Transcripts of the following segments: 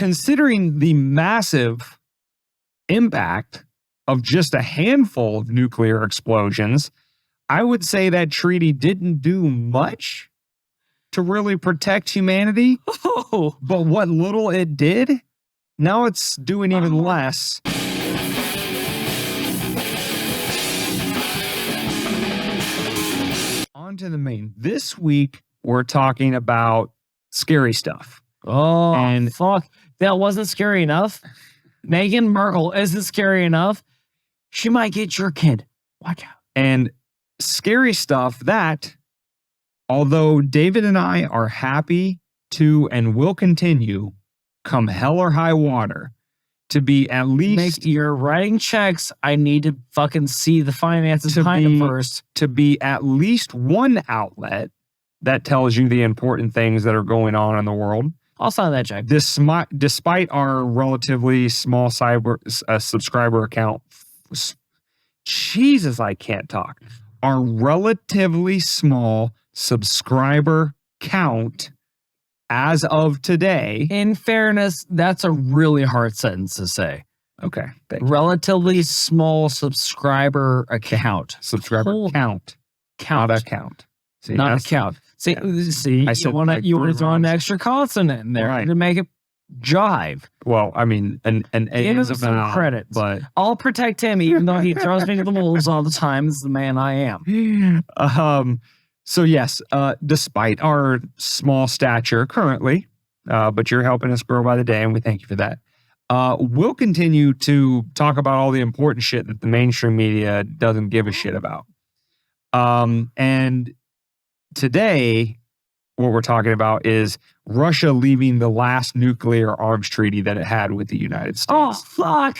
considering the massive impact of just a handful of nuclear explosions, I would say that treaty didn't do much to really protect humanity. Oh. But what little it did, now it's doing even less. On to the main. This week, we're talking about scary stuff. Oh, and fuck. That wasn't scary enough. Meghan Markle isn't scary enough. She might get your kid. Watch out. And scary stuff that, although David and I are happy to and will continue, come hell or high water, to be at least... You're writing checks. I need to fucking see the finances behind them first. To be at least one outlet that tells you the important things that are going on in the world. I'll sign that check. Despite our relatively small subscriber account, Jesus, I can't talk. Our relatively small subscriber count as of today. In fairness, that's a really hard sentence to say. Okay. Relatively small subscriber account. Subscriber count. Not account. See, not account. See, yeah. See, I said you want to throw an extra consonant in there to make it jive. Well, I mean, an A is a some credit, but I'll protect him even though he throws me to the wolves all the time. This is the man I am. So yes, despite our small stature currently, but you're helping us grow by the day, and we thank you for that. We'll continue to talk about all the important shit that the mainstream media doesn't give a shit about. And today, what we're talking about is Russia leaving the last nuclear arms treaty that it had with the United States. Oh, fuck.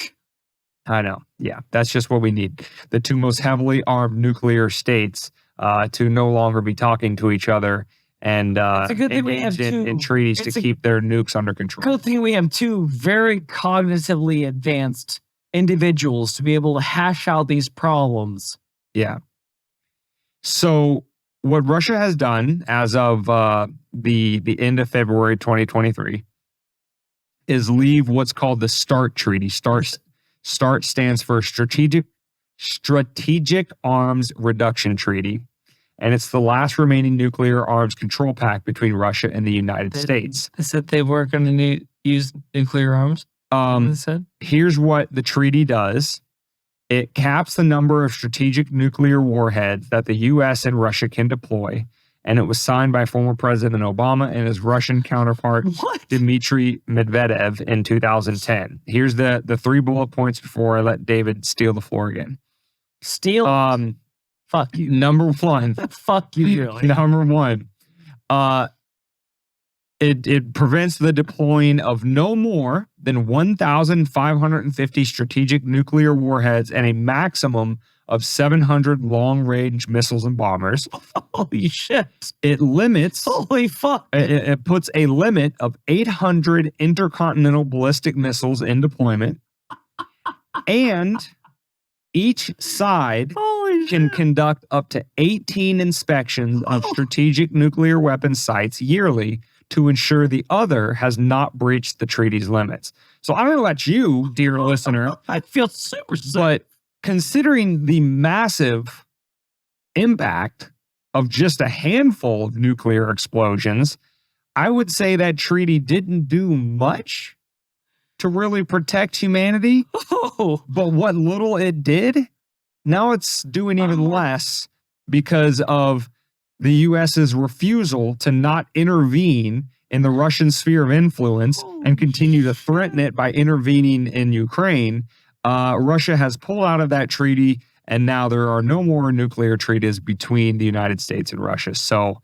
I know. Yeah, that's just what we need. The two most heavily armed nuclear states to no longer be talking to each other and it's a good thing we have in treaties to keep their nukes under control. Good thing we have two very cognitively advanced individuals to be able to hash out these problems. Yeah. So what Russia has done as of the end of February 2023 is leave what's called the START Treaty. START stands for Strategic Arms Reduction Treaty, and it's the last remaining nuclear arms control pact between Russia and the United States. They said they weren't going to use nuclear arms? Here's what the treaty does. It caps the number of strategic nuclear warheads that the U.S. and Russia can deploy, and it was signed by former President Obama and his Russian counterpart, Dmitry Medvedev, in 2010. Here's the 3 bullet points before I let David steal the floor again. Steal? Fuck you. Number 1. Fuck you, really. Number 1. It prevents the deploying of no more than 1,550 strategic nuclear warheads and a maximum of 700 long-range missiles and bombers. Holy shit. It limits... Holy fuck. It puts a limit of 800 intercontinental ballistic missiles in deployment. And each side can conduct up to 18 inspections of strategic nuclear weapon sites yearly to ensure the other has not breached the treaty's limits. So I'm going to let you, dear listener, I feel super sick. But considering the massive impact of just a handful of nuclear explosions, I would say that treaty didn't do much to really protect humanity. But what little it did, now it's doing even less because of the U.S.'s refusal to not intervene in the Russian sphere of influence and continue to threaten it by intervening in Ukraine. Russia has pulled out of that treaty, and now there are no more nuclear treaties between the United States and Russia. So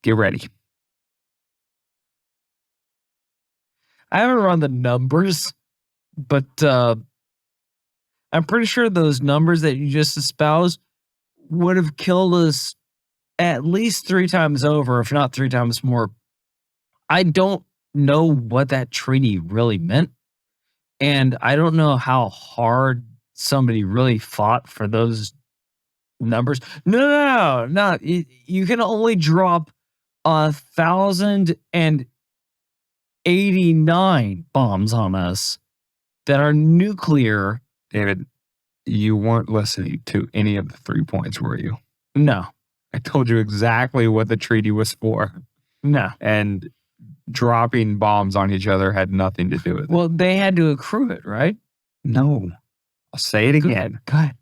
get ready. I haven't run the numbers, but I'm pretty sure those numbers that you just espoused would have killed us at least 3 times over, if not 3 times more. I don't know what that treaty really meant, and I don't know how hard somebody really fought for those numbers. No. You can only drop 1,000 and 89 bombs on us that are nuclear. David, you weren't listening to any of the 3 points, were you? No, I told you exactly what the treaty was for. no. And dropping bombs on each other had nothing to do with it. Well, they had to accrue it, right? No. I'll say it again. Go ahead.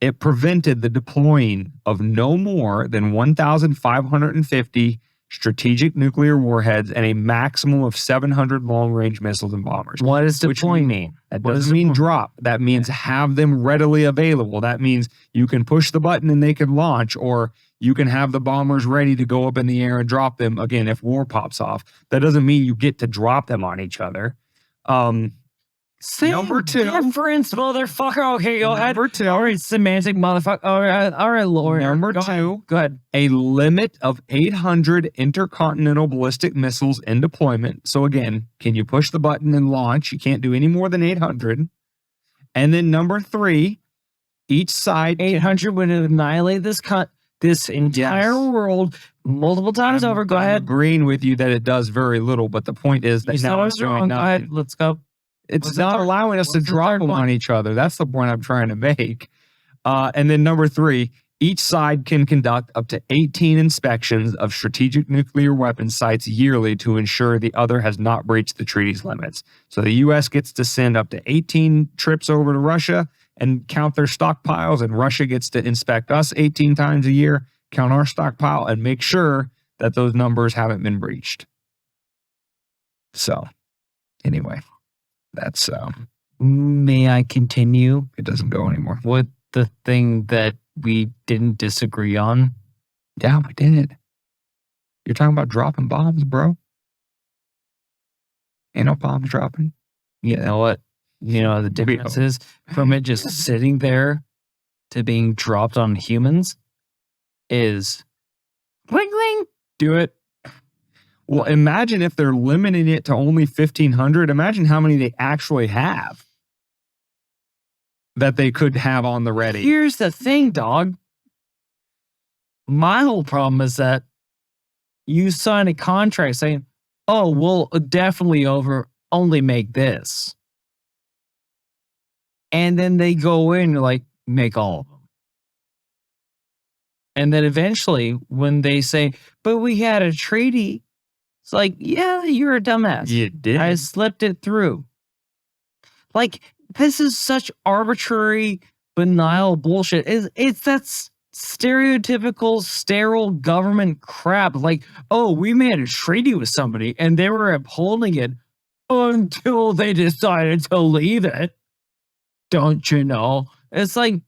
It prevented the deploying of no more than 1,550 strategic nuclear warheads and a maximum of 700 long-range missiles and bombers. What does Which deploy mean- mean? That What does doesn't mean deploy- drop. That means have them readily available. That means you can push the button and they can launch, or you can have the bombers ready to go up in the air and drop them again if war pops off. That doesn't mean you get to drop them on each other. Same Number 2. difference, motherfucker. Okay, go ahead. Number 2. All right, semantic motherfucker. All right, Lord. Number Go 2. ahead. Go ahead. A limit of 800 intercontinental ballistic missiles in deployment. So again, can you push the button and launch? You can't do any more than 800. And then number 3, each side 800 would annihilate this entire Yes. world multiple times over. Go I'm ahead. agreeing with you that it does very little, but the point is that You said now I it's was doing wrong. Go nothing. ahead. Let's go. It's What's the not third- allowing us to what's the drop third them one? on each other. That's the point I'm trying to make. And then number 3, each side can conduct up to 18 inspections of strategic nuclear weapon sites yearly to ensure the other has not breached the treaty's limits. So the U.S. gets to send up to 18 trips over to Russia and count their stockpiles, and Russia gets to inspect us 18 times a year, count our stockpile, and make sure that those numbers haven't been breached. So, anyway, that's May I continue it doesn't go anymore. with the thing that we didn't disagree on? Yeah, we did it. You're talking about dropping bombs, bro. Ain't no bombs dropping. You know what? You know the difference is from it just sitting there to being dropped on humans is bling bling. Do it. Well, imagine if they're limiting it to only 1,500. Imagine how many they actually have that they could have on the ready. Here's the thing, dog. My whole problem is that you sign a contract saying, "Oh, we'll definitely only make this," and then they go in and like make all of them, and then eventually, when they say, "But we had a treaty," it's like, "Yeah, you're a dumbass. You did. I slipped it through." Like, this is such arbitrary, banal bullshit. That's stereotypical, sterile government crap. Like, oh, we made a treaty with somebody and they were upholding it until they decided to leave it. Don't you know? It's like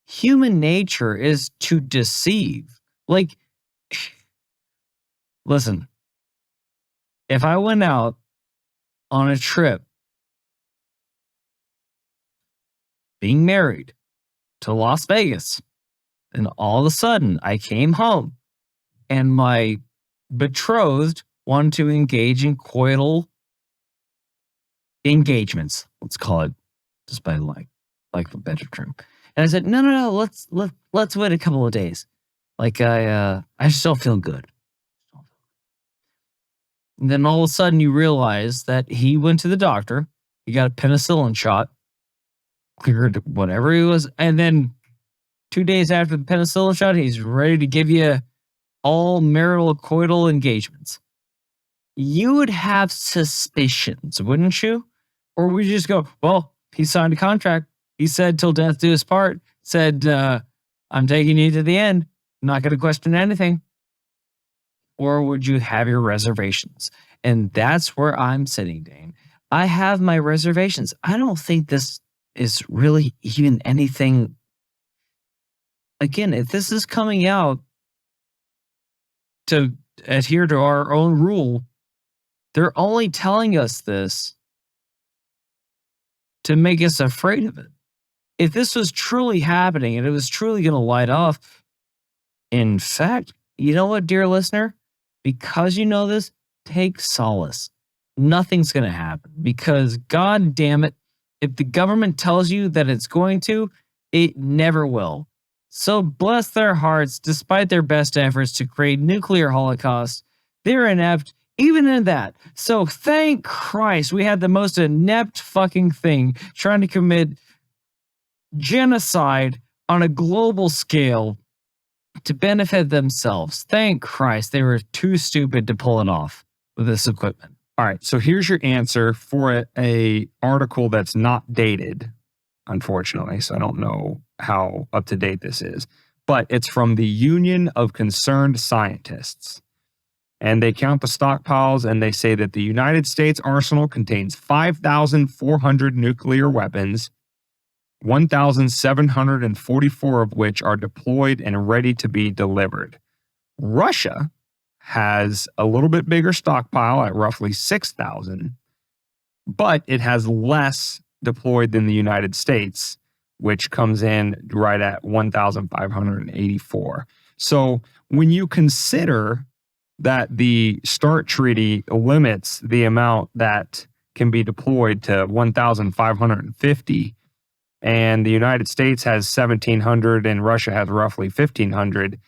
human nature is to deceive. Like, listen, if I went out on a trip being married to Las Vegas, and all of a sudden I came home and my betrothed wanted to engage in coital engagements, let's call it, just by like a better term. And I said, no, let's wait a couple of days. Like I still feel good. And then all of a sudden you realize that he went to the doctor, he got a penicillin shot, cleared whatever he was, and then 2 days after the penicillin shot, he's ready to give you all marital coital engagements. You would have suspicions, wouldn't you? Or would you just go, well, he signed a contract. He said till death do us part. Said, I'm taking you to the end. Not going to question anything. Or would you have your reservations? And that's where I'm sitting, Dane. I have my reservations. I don't think this is really even anything. Again, if this is coming out to adhere to our own rule, they're only telling us this to make us afraid of it. If this was truly happening and it was truly going to light off, in fact, you know what, dear listener? Because you know this, take solace. Nothing's going to happen because, God damn it, if the government tells you that it's going to, it never will. So bless their hearts, despite their best efforts to create nuclear holocaust, they're inept, Even in that. So thank Christ we had the most inept fucking thing trying to commit genocide on a global scale to benefit themselves. Thank Christ they were too stupid to pull it off with this equipment. All right. So here's your answer for a article that's not dated, unfortunately. So I don't know how up to date this is, but it's from the Union of Concerned Scientists. And they count the stockpiles and they say that the United States arsenal contains 5,400 nuclear weapons, 1,744 of which are deployed and ready to be delivered. Russia has a little bit bigger stockpile at roughly 6,000, but it has less deployed than the United States, which comes in right at 1,584. So when you consider that the START treaty limits the amount that can be deployed to 1,550, and the United States has 1,700 and Russia has roughly 1,500,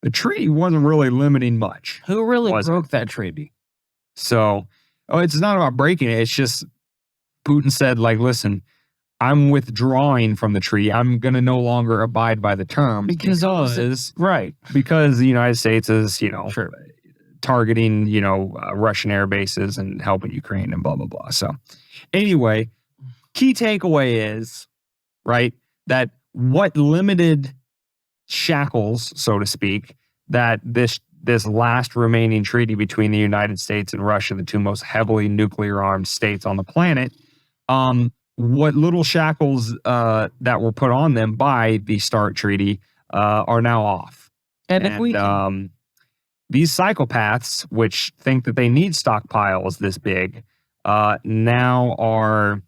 the treaty wasn't really limiting much. Who really broke that treaty? So, it's not about breaking it. It's just Putin said, like, listen, I'm withdrawing from the treaty. I'm going to no longer abide by the terms because the United States is, targeting, Russian air bases and helping Ukraine and blah, blah, blah. So anyway, key takeaway is, right, that what limited shackles, so to speak, that this last remaining treaty between the United States and Russia, the two most heavily nuclear armed states on the planet, what little shackles that were put on them by the START treaty are now off. And if we these psychopaths, which think that they need stockpiles this big, now are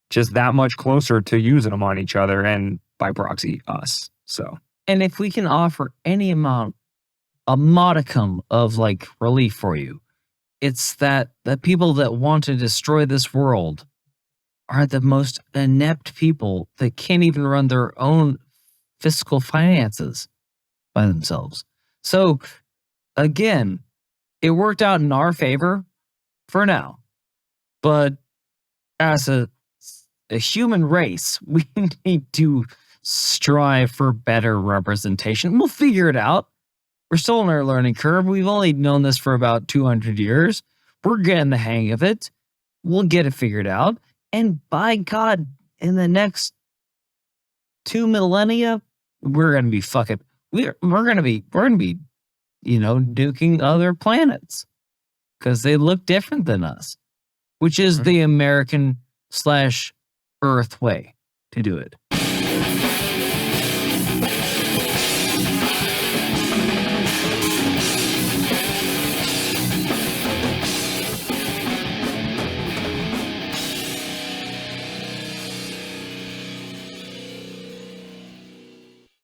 just that much closer to using them on each other and by proxy us. So, and if we can offer any amount, a modicum of like relief for you, it's that the people that want to destroy this world are the most inept people that can't even run their own fiscal finances by themselves. So again, it worked out in our favor for now, but as a human race, we need to strive for better representation. We'll figure it out. We're still on our learning curve. We've only known this for about 200 years. We're getting the hang of it. We'll get it figured out. And by God, in the next 2 millennia, we're going to be fucking, we're going to be, nuking other planets because they look different than us, which is the American / Earth way to do it.